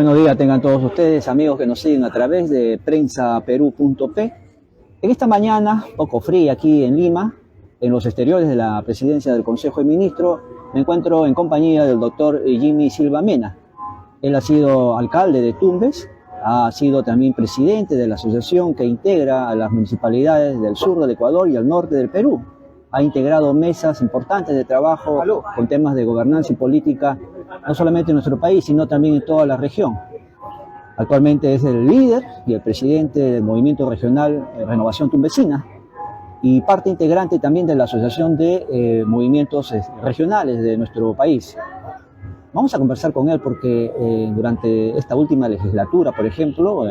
buenos días tengan todos ustedes, amigos que nos siguen a través de prensaperú.p. En esta mañana, poco fría aquí en Lima, en los exteriores de la presidencia del Consejo de Ministros, me encuentro en compañía del doctor Jimmy Silva Mena. Él ha sido alcalde de Tumbes, ha sido también presidente de la asociación que integra a las municipalidades del sur del Ecuador y al norte del Perú. Ha integrado mesas importantes de trabajo con temas de gobernanza y política, no solamente en nuestro país, sino también en toda la región. Actualmente es el líder y el presidente del movimiento regional Renovación Tumbesina y parte integrante también de la Asociación de Movimientos Regionales de nuestro país. Vamos a conversar con él porque durante esta última legislatura, por ejemplo,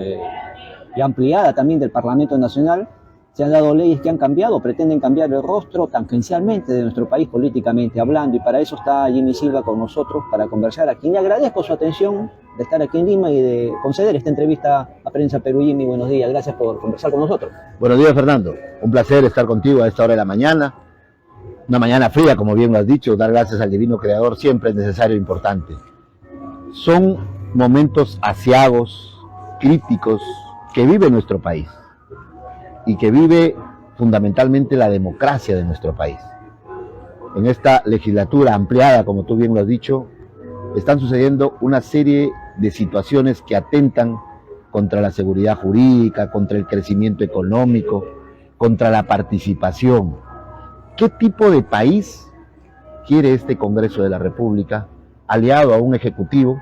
ya ampliada también del Parlamento Nacional, se han dado leyes que han cambiado, pretenden cambiar el rostro tangencialmente de nuestro país políticamente hablando, y para eso está Jimmy Silva con nosotros para conversar, a quien le agradezco su atención de estar aquí en Lima y de conceder esta entrevista a Prensa Perú. Jimmy, buenos días, gracias por conversar con nosotros. Buenos días, Fernando, un placer estar contigo a esta hora de la mañana, una mañana fría, como bien lo has dicho. Dar gracias al Divino Creador siempre es necesario e importante. Son momentos aciagos, críticos, que vive nuestro país y que vive fundamentalmente la democracia de nuestro país. En esta legislatura ampliada, como tú bien lo has dicho, están sucediendo una serie de situaciones que atentan contra la seguridad jurídica, contra el crecimiento económico, contra la participación. ¿Qué tipo de país quiere este Congreso de la República, aliado a un Ejecutivo,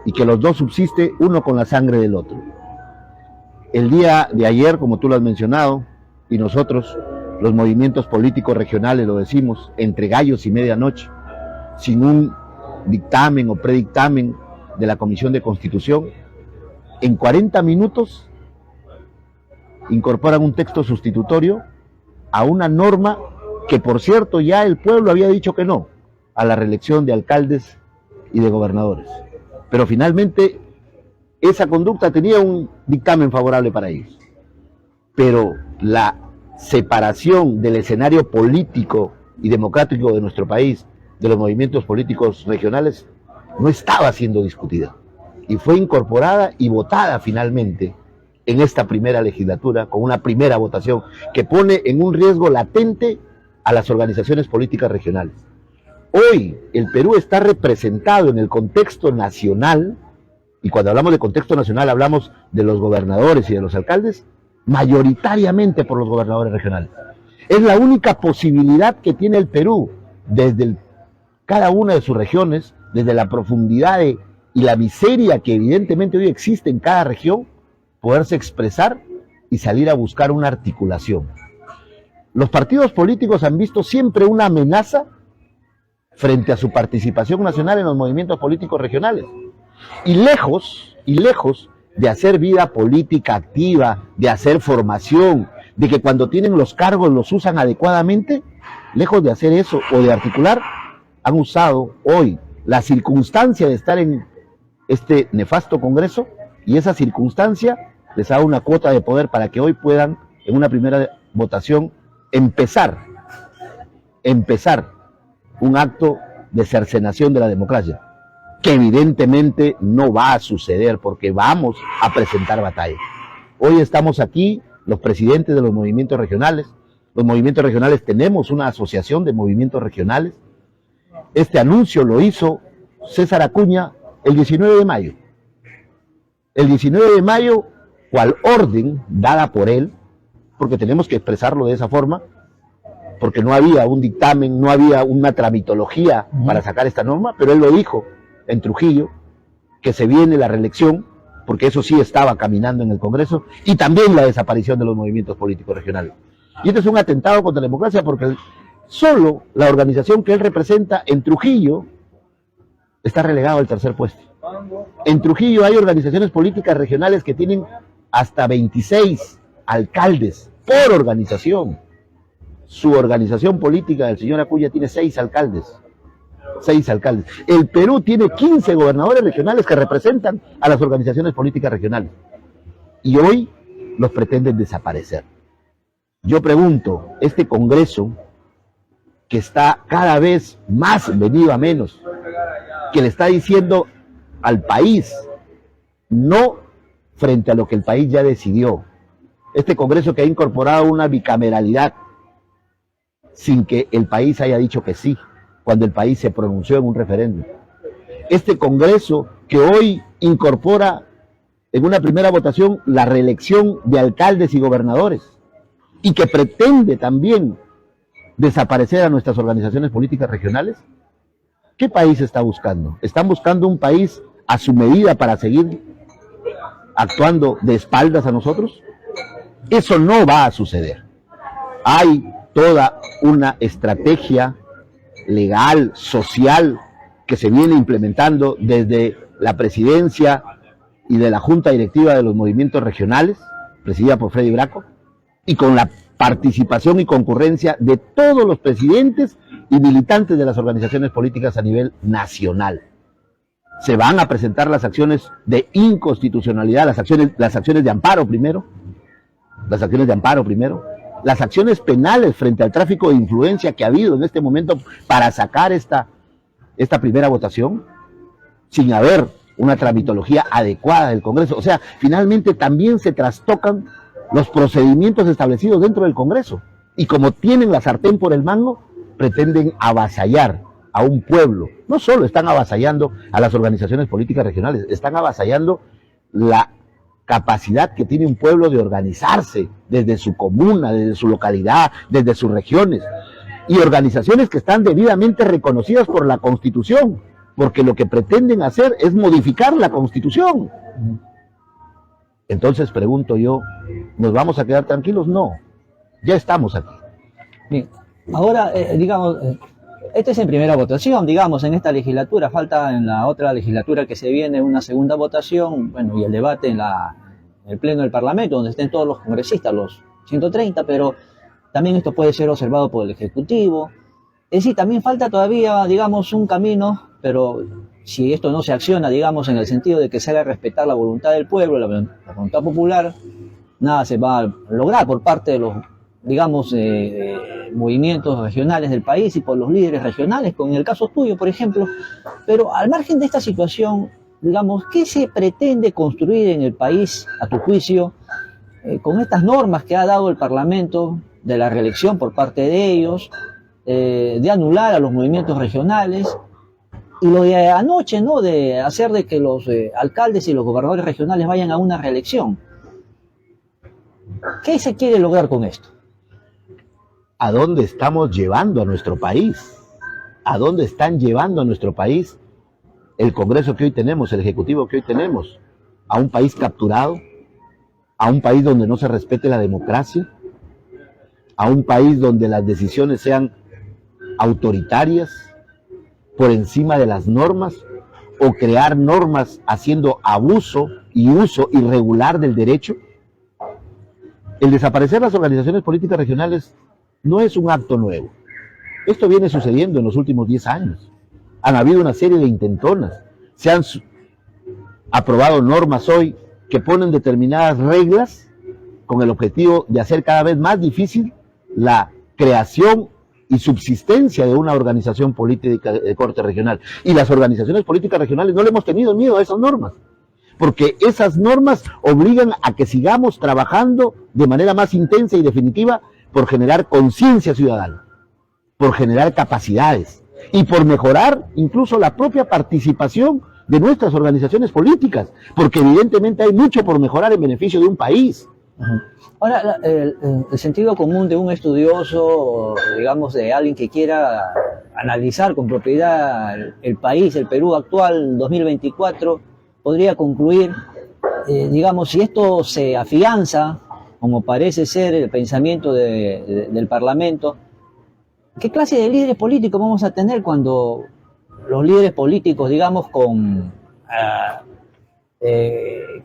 y que los dos subsiste uno con la sangre del otro? El día de ayer, como tú lo has mencionado, y nosotros, los movimientos políticos regionales, lo decimos, entre gallos y medianoche, sin un dictamen o predictamen de la Comisión de Constitución, en 40 minutos incorporan un texto sustitutorio a una norma que, por cierto, ya el pueblo había dicho que no, a la reelección de alcaldes y de gobernadores. Pero finalmente esa conducta tenía un dictamen favorable para ellos. Pero la separación del escenario político y democrático de nuestro país, de los movimientos políticos regionales, no estaba siendo discutida. Y fue incorporada y votada finalmente en esta primera legislatura, con una primera votación que pone en un riesgo latente a las organizaciones políticas regionales. Hoy el Perú está representado en el contexto nacional, y cuando hablamos de contexto nacional hablamos de los gobernadores y de los alcaldes, mayoritariamente por los gobernadores regionales. Es la única posibilidad que tiene el Perú, desde cada una de sus regiones, desde la profundidad y la miseria que evidentemente hoy existe en cada región, poderse expresar y salir a buscar una articulación. Los partidos políticos han visto siempre una amenaza frente a su participación nacional en los movimientos políticos regionales. Y lejos de hacer vida política activa, de hacer formación, de que cuando tienen los cargos los usan adecuadamente, lejos de hacer eso o de articular, han usado hoy la circunstancia de estar en este nefasto Congreso, y esa circunstancia les da una cuota de poder para que hoy puedan, en una primera votación, empezar un acto de cercenación de la democracia, que evidentemente no va a suceder porque vamos a presentar batalla. Hoy estamos aquí, los presidentes de los movimientos regionales. Los movimientos regionales tenemos una asociación de movimientos regionales. Este anuncio lo hizo César Acuña el 19 de mayo. El 19 de mayo, cual orden dada por él, porque tenemos que expresarlo de esa forma, porque no había un dictamen, no había una tramitología para sacar esta norma, pero él lo dijo en Trujillo, que se viene la reelección, porque eso sí estaba caminando en el Congreso, y también la desaparición de los movimientos políticos regionales. Y este es un atentado contra la democracia, porque solo la organización que él representa en Trujillo está relegado al tercer puesto. En Trujillo hay organizaciones políticas regionales que tienen hasta 26 alcaldes por organización. Su organización política del señor Acuña tiene 6 alcaldes. 6 alcaldes. El Perú tiene 15 gobernadores regionales que representan a las organizaciones políticas regionales. Y hoy los pretenden desaparecer. Yo pregunto, este Congreso, que está cada vez más venido a menos, que le está diciendo al país no frente a lo que el país ya decidió. Este Congreso que ha incorporado una bicameralidad sin que el país haya dicho que sí, cuando el país se pronunció en un referéndum. Este Congreso que hoy incorpora en una primera votación la reelección de alcaldes y gobernadores y que pretende también desaparecer a nuestras organizaciones políticas regionales. ¿Qué país está buscando? ¿Están buscando un país a su medida para seguir actuando de espaldas a nosotros? Eso no va a suceder. Hay toda una estrategia legal, social, que se viene implementando desde la presidencia y de la Junta Directiva de los Movimientos Regionales, presidida por Freddy Braco, y con la participación y concurrencia de todos los presidentes y militantes de las organizaciones políticas a nivel nacional. Se van a presentar las acciones de inconstitucionalidad, las acciones de amparo primero, las acciones penales frente al tráfico de influencia que ha habido en este momento para sacar esta primera votación, sin haber una tramitología adecuada del Congreso. O sea, finalmente también se trastocan los procedimientos establecidos dentro del Congreso. Y como tienen la sartén por el mango, pretenden avasallar a un pueblo. No solo están avasallando a las organizaciones políticas regionales, están avasallando la capacidad que tiene un pueblo de organizarse desde su comuna, desde su localidad, desde sus regiones. Y organizaciones que están debidamente reconocidas por la Constitución, porque lo que pretenden hacer es modificar la Constitución. Entonces pregunto yo, ¿nos vamos a quedar tranquilos? No, ya estamos aquí. Bien, ahora, digamos, esta es en primera votación, digamos, en esta legislatura, falta en la otra legislatura que se viene una segunda votación, bueno, y el debate en el Pleno del Parlamento, donde estén todos los congresistas, los 130, pero también esto puede ser observado por el Ejecutivo. Es decir, también falta todavía, digamos, un camino, pero si esto no se acciona, digamos, en el sentido de que se haga respetar la voluntad del pueblo, la voluntad popular, nada se va a lograr por parte de los, digamos, movimientos regionales del país y por los líderes regionales, con el caso tuyo, por ejemplo. Pero al margen de esta situación, digamos, ¿qué se pretende construir en el país, a tu juicio, con estas normas que ha dado el Parlamento de la reelección por parte de ellos, de anular a los movimientos regionales, y lo de anoche, ¿no?, de hacer de que los alcaldes y los gobernadores regionales vayan a una reelección? ¿Qué se quiere lograr con esto? ¿A dónde estamos llevando a nuestro país? ¿A dónde están llevando a nuestro país el Congreso que hoy tenemos, el Ejecutivo que hoy tenemos? ¿A un país capturado? ¿A un país donde no se respete la democracia? ¿A un país donde las decisiones sean autoritarias por encima de las normas? ¿O crear normas haciendo abuso y uso irregular del derecho? El desaparecer las organizaciones políticas regionales no es un acto nuevo. Esto viene sucediendo en los últimos 10 años. Han habido una serie de intentonas. Se han aprobado normas hoy que ponen determinadas reglas con el objetivo de hacer cada vez más difícil la creación y subsistencia de una organización política de corte regional. Y las organizaciones políticas regionales no le hemos tenido miedo a esas normas, porque esas normas obligan a que sigamos trabajando de manera más intensa y definitiva por generar conciencia ciudadana, por generar capacidades y por mejorar incluso la propia participación de nuestras organizaciones políticas, porque evidentemente hay mucho por mejorar en beneficio de un país. Ahora, el sentido común de un estudioso, digamos, de alguien que quiera analizar con propiedad el país, el Perú actual 2024, podría concluir, digamos, si esto se afianza, como parece ser el pensamiento del Parlamento, ¿qué clase de líderes políticos vamos a tener cuando los líderes políticos, digamos,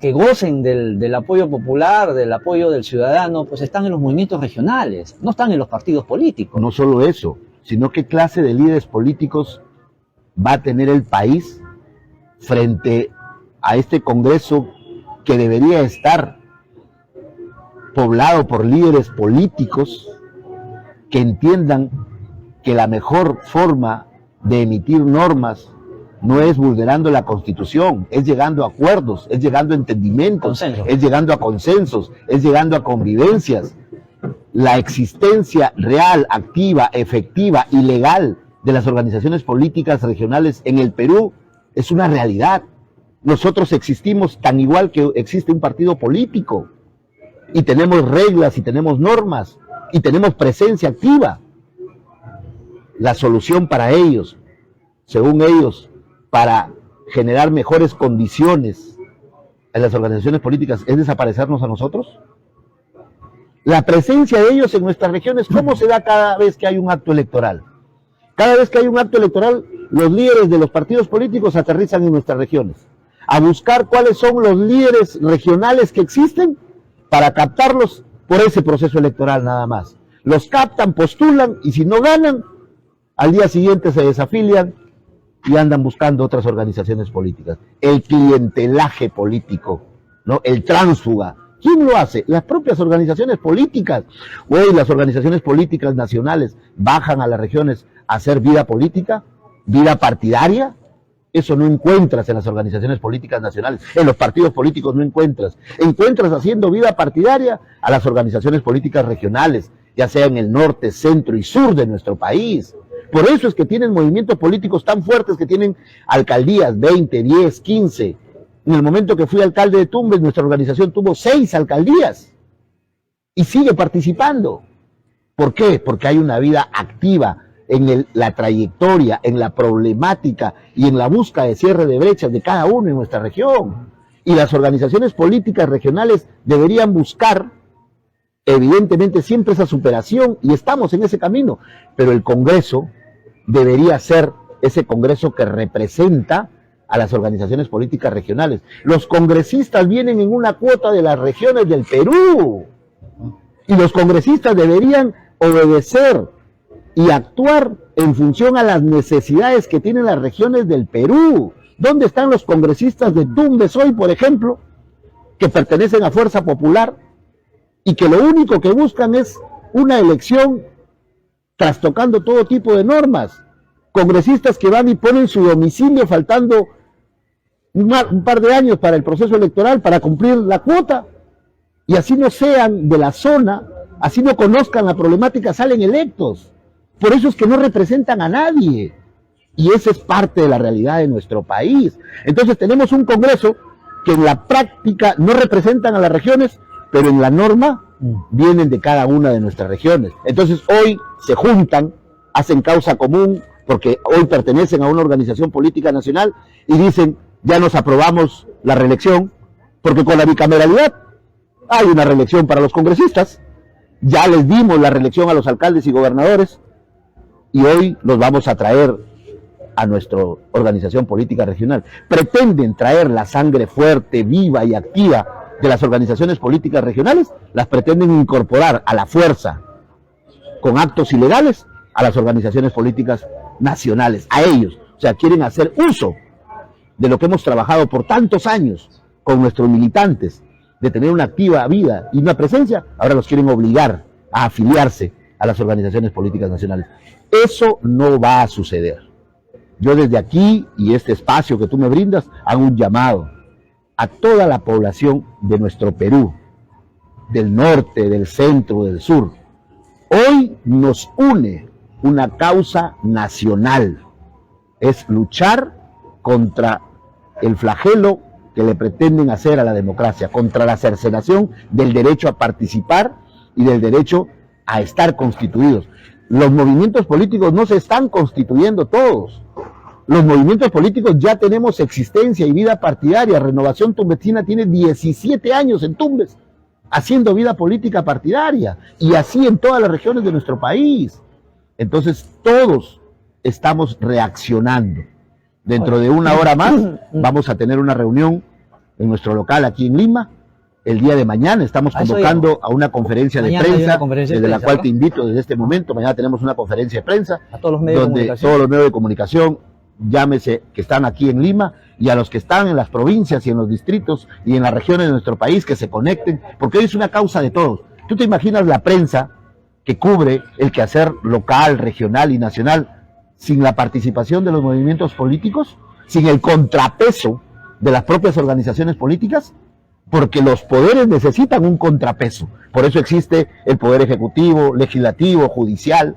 que gocen del apoyo popular, del apoyo del ciudadano, pues están en los movimientos regionales, no están en los partidos políticos? No solo eso, sino qué clase de líderes políticos va a tener el país frente a este Congreso que debería estar poblado por líderes políticos que entiendan que la mejor forma de emitir normas no es vulnerando la Constitución, es llegando a acuerdos, es llegando a entendimientos, Consenso. es llegando a consensos, es llegando a convivencias. La existencia real, activa, efectiva y legal de las organizaciones políticas regionales en el Perú es una realidad. Nosotros existimos tan igual que existe un partido político, y tenemos reglas, y tenemos normas, y tenemos presencia activa. La solución para ellos, según ellos, para generar mejores condiciones en las organizaciones políticas, ¿es desaparecernos a nosotros? La presencia de ellos en nuestras regiones, ¿cómo se da cada vez que hay un acto electoral? Cada vez que hay un acto electoral, los líderes de los partidos políticos aterrizan en nuestras regiones a buscar cuáles son los líderes regionales que existen para captarlos por ese proceso electoral nada más. Los captan, postulan, y si no ganan, al día siguiente se desafilian y andan buscando otras organizaciones políticas. El clientelaje político, ¿no? El tránsfuga. ¿Quién lo hace? Las propias organizaciones políticas. Hoy las organizaciones políticas nacionales bajan a las regiones a hacer vida política, vida partidaria. Eso no encuentras en las organizaciones políticas nacionales, en los partidos políticos no encuentras. Encuentras haciendo vida partidaria a las organizaciones políticas regionales, ya sea en el norte, centro y sur de nuestro país. Por eso es que tienen movimientos políticos tan fuertes que tienen alcaldías, 20, 10, 15. En el momento que fui alcalde de Tumbes, nuestra organización tuvo 6 alcaldías y sigue participando. ¿Por qué? Porque hay una vida activa en la trayectoria, en la problemática y en la búsqueda de cierre de brechas de cada uno en nuestra región. Y las organizaciones políticas regionales deberían buscar, evidentemente, siempre esa superación, y estamos en ese camino, pero el Congreso debería ser ese Congreso que representa a las organizaciones políticas regionales. Los congresistas vienen en una cuota de las regiones del Perú, y los congresistas deberían obedecer y actuar en función a las necesidades que tienen las regiones del Perú. ¿Dónde están los congresistas de Tumbes hoy, por ejemplo, que pertenecen a Fuerza Popular y que lo único que buscan es una elección trastocando todo tipo de normas? Congresistas que van y ponen su domicilio faltando un par de años para el proceso electoral para cumplir la cuota, y así no sean de la zona, así no conozcan la problemática, salen electos. Por eso es que no representan a nadie, y esa es parte de la realidad de nuestro país. Entonces tenemos un Congreso que en la práctica no representan a las regiones, pero en la norma vienen de cada una de nuestras regiones. Entonces hoy se juntan, hacen causa común, porque hoy pertenecen a una organización política nacional, y dicen: ya nos aprobamos la reelección, porque con la bicameralidad hay una reelección para los congresistas, ya les dimos la reelección a los alcaldes y gobernadores, y hoy los vamos a traer a nuestra organización política regional. Pretenden traer la sangre fuerte, viva y activa de las organizaciones políticas regionales, las pretenden incorporar a la fuerza, con actos ilegales, a las organizaciones políticas nacionales, a ellos. O sea, quieren hacer uso de lo que hemos trabajado por tantos años con nuestros militantes, de tener una activa vida y una presencia, ahora los quieren obligar a afiliarse a las organizaciones políticas nacionales. Eso no va a suceder. Yo desde aquí y este espacio que tú me brindas, hago un llamado a toda la población de nuestro Perú, del norte, del centro, del sur. Hoy nos une una causa nacional, es luchar contra el flagelo que le pretenden hacer a la democracia, contra la cercenación del derecho a participar y del derecho a estar constituidos. Los movimientos políticos no se están constituyendo todos. Los movimientos políticos ya tenemos existencia y vida partidaria. Renovación Tumbesina tiene 17 años en Tumbes, haciendo vida política partidaria, y así en todas las regiones de nuestro país. Entonces todos estamos reaccionando. Dentro de una hora más vamos a tener una reunión en nuestro local aquí en Lima. El día de mañana estamos convocando a una conferencia de prensa, desde la cual te invito desde este momento. Mañana tenemos una conferencia de prensa a todos los medios de comunicación. Todos los medios de comunicación, llámese, que están aquí en Lima, y a los que están en las provincias y en los distritos y en las regiones de nuestro país, que se conecten, porque hoy es una causa de todos. ¿Tú te imaginas la prensa que cubre el quehacer local, regional y nacional sin la participación de los movimientos políticos? sin el contrapeso de las propias organizaciones políticas, porque los poderes necesitan un contrapeso. Por eso existe el poder ejecutivo, legislativo, judicial,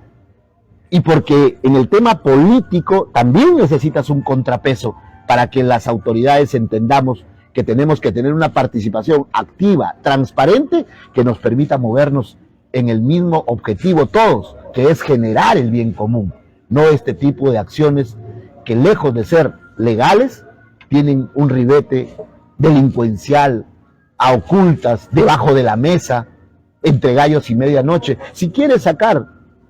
y porque en el tema político también necesitas un contrapeso para que las autoridades entendamos que tenemos que tener una participación activa, transparente, que nos permita movernos en el mismo objetivo todos, que es generar el bien común, no este tipo de acciones que, lejos de ser legales, tienen un ribete delincuencial, a ocultas, debajo de la mesa, entre gallos y medianoche. Si quieres sacar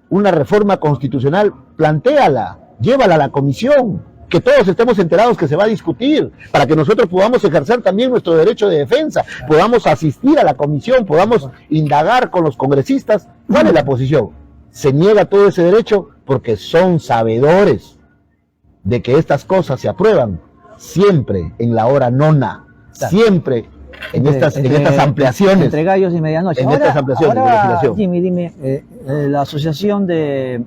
una reforma constitucional, plantéala, llévala a la comisión, que todos estemos enterados que se va a discutir, para que nosotros podamos ejercer también nuestro derecho de defensa, podamos asistir a la comisión, podamos indagar con los congresistas cuál es la posición. Se niega todo ese derecho porque son sabedores de que estas cosas se aprueban siempre en la hora nona, siempre en estas ampliaciones. Entre gallos y medianoche. En estas ampliaciones de legislación. Jimmy, dime, la Asociación de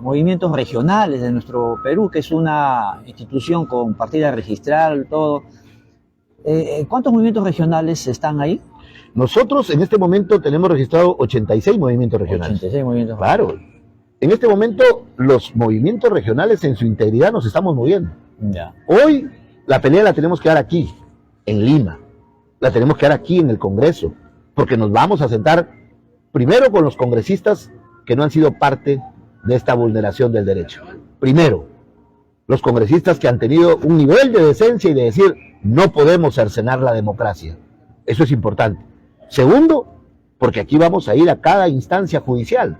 Movimientos Regionales de nuestro Perú, que es una institución con partida registral, todo, ¿cuántos movimientos regionales están ahí? Nosotros en este momento tenemos registrado 86 movimientos regionales. 86 movimientos. Claro. En este momento los movimientos regionales en su integridad nos estamos moviendo. Ya. Hoy la pelea la tenemos que dar aquí, en Lima. La tenemos que dar aquí en el Congreso, porque nos vamos a sentar primero con los congresistas que no han sido parte de esta vulneración del derecho. Primero, los congresistas que han tenido un nivel de decencia y de decir, no podemos cercenar la democracia. Eso es importante. Segundo, porque aquí vamos a ir a cada instancia judicial,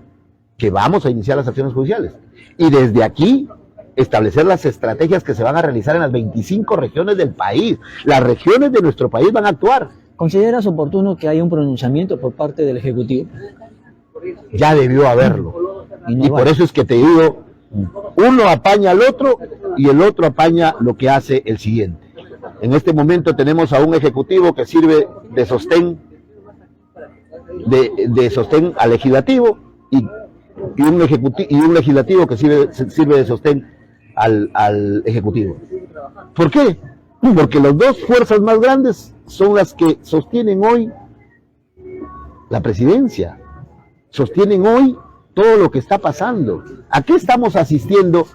que vamos a iniciar las acciones judiciales. Y desde aquí establecer las estrategias que se van a realizar en las 25 regiones del país. Las regiones de nuestro país van a actuar. ¿Consideras oportuno que haya un pronunciamiento por parte del Ejecutivo? Ya debió haberlo. Y por eso es que te digo, uno apaña al otro y el otro apaña lo que hace el siguiente. En este momento tenemos a un Ejecutivo que sirve de sostén, de sostén al Legislativo y un Legislativo que sirve de sostén al Ejecutivo. ¿Por qué? Porque las dos fuerzas más grandes son las que sostienen hoy la presidencia, sostienen hoy todo lo que está pasando. ¿A qué estamos asistiendo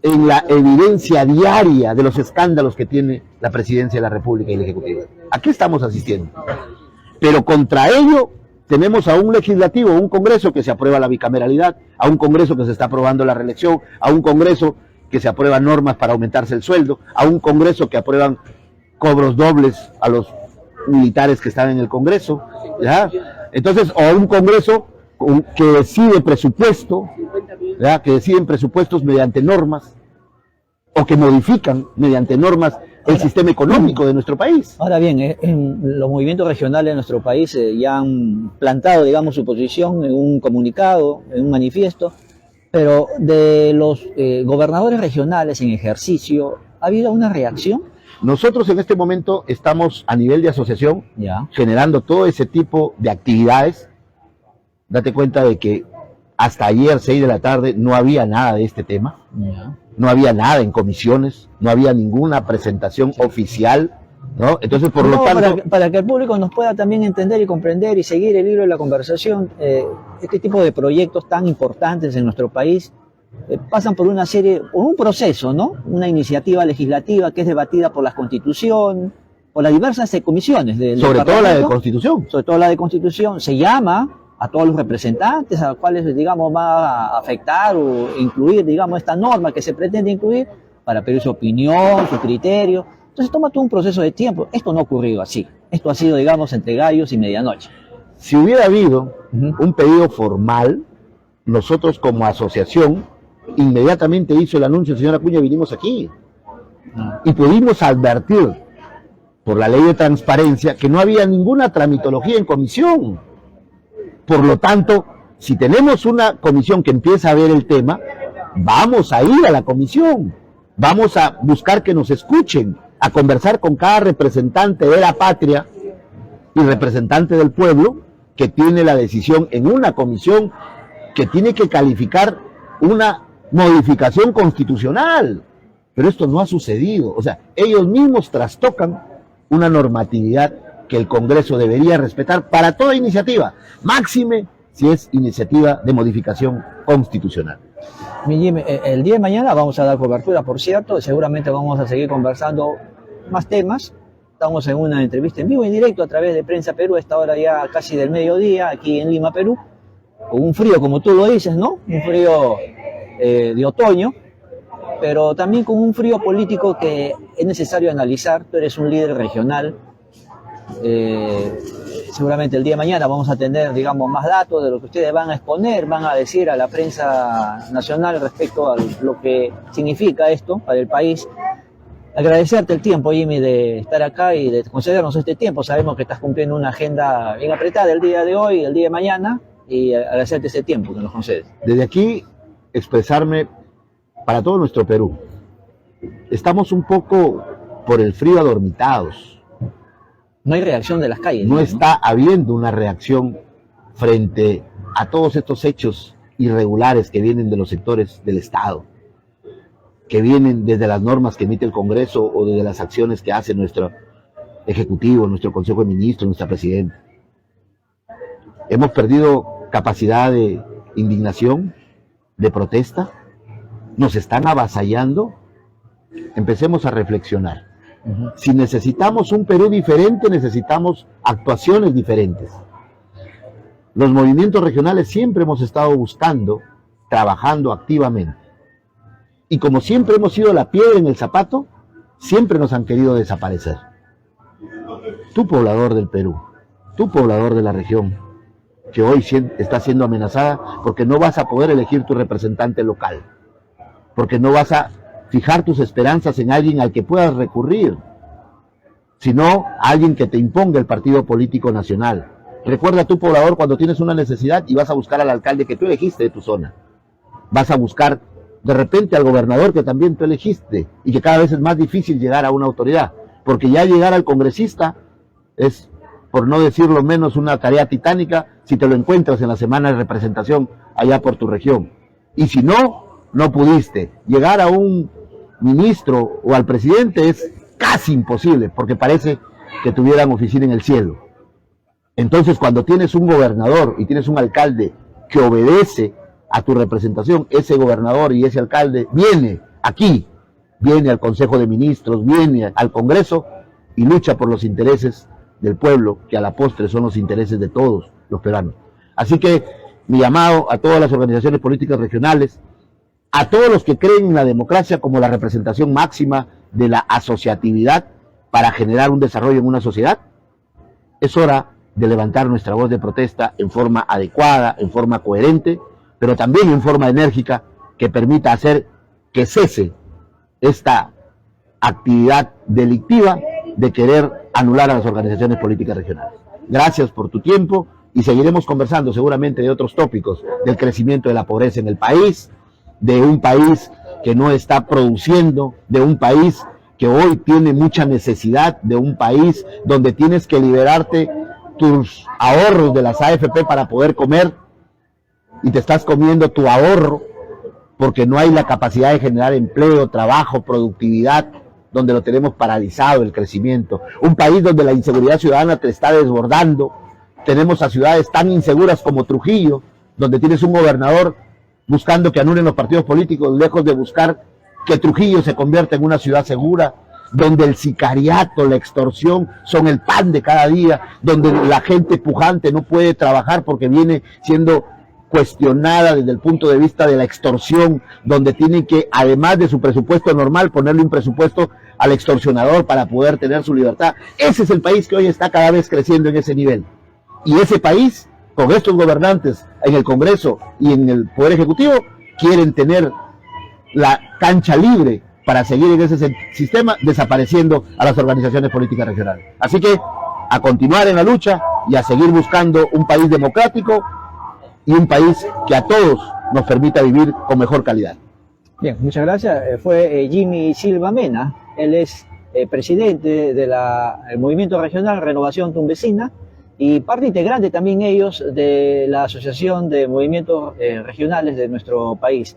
en la evidencia diaria de los escándalos que tiene la presidencia de la República y el Ejecutivo? ¿A qué estamos asistiendo? Pero contra ello tenemos a un legislativo, un Congreso que se aprueba la bicameralidad, a un Congreso que se está aprobando la reelección, a un Congreso que se aprueban normas para aumentarse el sueldo, a un Congreso que aprueban cobros dobles a los militares que están en el Congreso, ¿ya? Entonces, o a un Congreso que decide presupuesto, ¿ya? Que deciden presupuestos mediante normas, o que modifican mediante normas el sistema económico de nuestro país. Ahora bien, los movimientos regionales de nuestro país ya han plantado, digamos, su posición en un comunicado, en un manifiesto, pero de los gobernadores regionales en ejercicio, ¿ha habido una reacción? Nosotros en este momento estamos a nivel de asociación generando todo ese tipo de actividades. Date cuenta de que hasta ayer, 6 de la tarde, no había nada de este tema. No había nada en comisiones, no había ninguna presentación oficial, ¿no? Entonces, por lo tanto... Para que el público nos pueda también entender y comprender y seguir el hilo de la conversación, este tipo de proyectos tan importantes en nuestro país pasan por una serie, por un proceso, ¿no? Una iniciativa legislativa que es debatida por la Constitución, por las diversas comisiones del Sobre todo la de Constitución. Sobre todo la de Constitución. Se llama a todos los representantes a los cuales, digamos, va a afectar o incluir, digamos, esta norma que se pretende incluir para pedir su opinión, su criterio. Entonces toma todo un proceso de tiempo. Esto no ha ocurrido así. Esto ha sido, digamos, entre gallos y medianoche. Si hubiera habido un pedido formal, nosotros como asociación inmediatamente hizo el anuncio, señora Acuña, vinimos aquí y pudimos advertir por la ley de transparencia que no había ninguna tramitología en comisión. Por lo tanto, si tenemos una comisión que empieza a ver el tema, vamos a ir a la comisión, vamos a buscar que nos escuchen, a conversar con cada representante de la patria y representante del pueblo que tiene la decisión en una comisión que tiene que calificar una modificación constitucional. Pero esto no ha sucedido. O sea, ellos mismos trastocan una normatividad que el Congreso debería respetar para toda iniciativa, máxime si es iniciativa de modificación constitucional. Mi Jimmy, el día de mañana vamos a dar cobertura, por cierto, seguramente vamos a seguir conversando más temas. Estamos en una entrevista en vivo y en directo a través de Prensa Perú, a esta hora ya casi del mediodía, aquí en Lima, Perú, con un frío, como tú lo dices, ¿no? Un frío de otoño, pero también con un frío político que es necesario analizar. Tú eres un líder regional. Seguramente el día de mañana vamos a tener, digamos, más datos de lo que ustedes van a exponer, van a decir a la prensa nacional respecto a lo que significa esto para el país. Agradecerte el tiempo, Jimmy, de estar acá y de concedernos este tiempo. Sabemos que estás cumpliendo una agenda bien apretada el día de hoy, el día de mañana, y agradecerte ese tiempo que nos concedes. Desde aquí, expresarme para todo nuestro Perú. Estamos un poco por el frío adormitados. No hay reacción de las calles. No está habiendo una reacción frente a todos estos hechos irregulares que vienen de los sectores del Estado, que vienen desde las normas que emite el Congreso o desde las acciones que hace nuestro Ejecutivo, nuestro Consejo de Ministros, nuestra Presidenta. Hemos perdido capacidad de indignación, de protesta, nos están avasallando. Empecemos a reflexionar. Si necesitamos un Perú diferente, necesitamos actuaciones diferentes. Los movimientos regionales siempre hemos estado buscando, trabajando activamente. Y como siempre hemos sido la piedra en el zapato, siempre nos han querido desaparecer. Tú, poblador del Perú, tú, poblador de la región, que hoy está siendo amenazada porque no vas a poder elegir tu representante local, porque no vas a fijar tus esperanzas en alguien al que puedas recurrir, sino a alguien que te imponga el partido político nacional. Recuerda tú, poblador, cuando tienes una necesidad y vas a buscar al alcalde que tú elegiste de tu zona. Vas a buscar de repente al gobernador que también tú elegiste y que cada vez es más difícil llegar a una autoridad, porque ya llegar al congresista es, por no decirlo menos, una tarea titánica si te lo encuentras en la semana de representación allá por tu región. Y si no, no pudiste. Llegar a un ministro o al presidente es casi imposible, porque parece que tuvieran oficina en el cielo. Entonces, cuando tienes un gobernador y tienes un alcalde que obedece a tu representación, ese gobernador y ese alcalde viene aquí, viene al Consejo de Ministros, viene al Congreso y lucha por los intereses del pueblo, que a la postre son los intereses de todos los peruanos. Así que mi llamado a todas las organizaciones políticas regionales, a todos los que creen en la democracia como la representación máxima de la asociatividad para generar un desarrollo en una sociedad, es hora de levantar nuestra voz de protesta en forma adecuada, en forma coherente, pero también en forma enérgica que permita hacer que cese esta actividad delictiva de querer anular a las organizaciones políticas regionales. Gracias por tu tiempo y seguiremos conversando seguramente de otros tópicos, del crecimiento de la pobreza en el país, de un país que no está produciendo, de un país que hoy tiene mucha necesidad, de un país donde tienes que liberarte tus ahorros de las AFP para poder comer y te estás comiendo tu ahorro porque no hay la capacidad de generar empleo, trabajo, productividad, donde lo tenemos paralizado el crecimiento. Un país donde la inseguridad ciudadana te está desbordando. Tenemos a ciudades tan inseguras como Trujillo, donde tienes un gobernador buscando que anulen los partidos políticos, lejos de buscar que Trujillo se convierta en una ciudad segura, donde el sicariato, la extorsión son el pan de cada día, donde la gente pujante no puede trabajar porque viene siendo cuestionada desde el punto de vista de la extorsión, donde tienen que, además de su presupuesto normal, ponerle un presupuesto al extorsionador para poder tener su libertad. Ese es el país que hoy está cada vez creciendo en ese nivel. Y ese país, con estos gobernantes en el Congreso y en el Poder Ejecutivo, quieren tener la cancha libre para seguir en ese sistema, desapareciendo a las organizaciones políticas regionales. Así que a continuar en la lucha y a seguir buscando un país democrático y un país que a todos nos permita vivir con mejor calidad. Bien, muchas gracias. Fue Jimmy Silva Mena. Él es presidente del Movimiento Regional Renovación Tumbesina y parte integrante también ellos de la Asociación de Movimientos Regionales de nuestro país.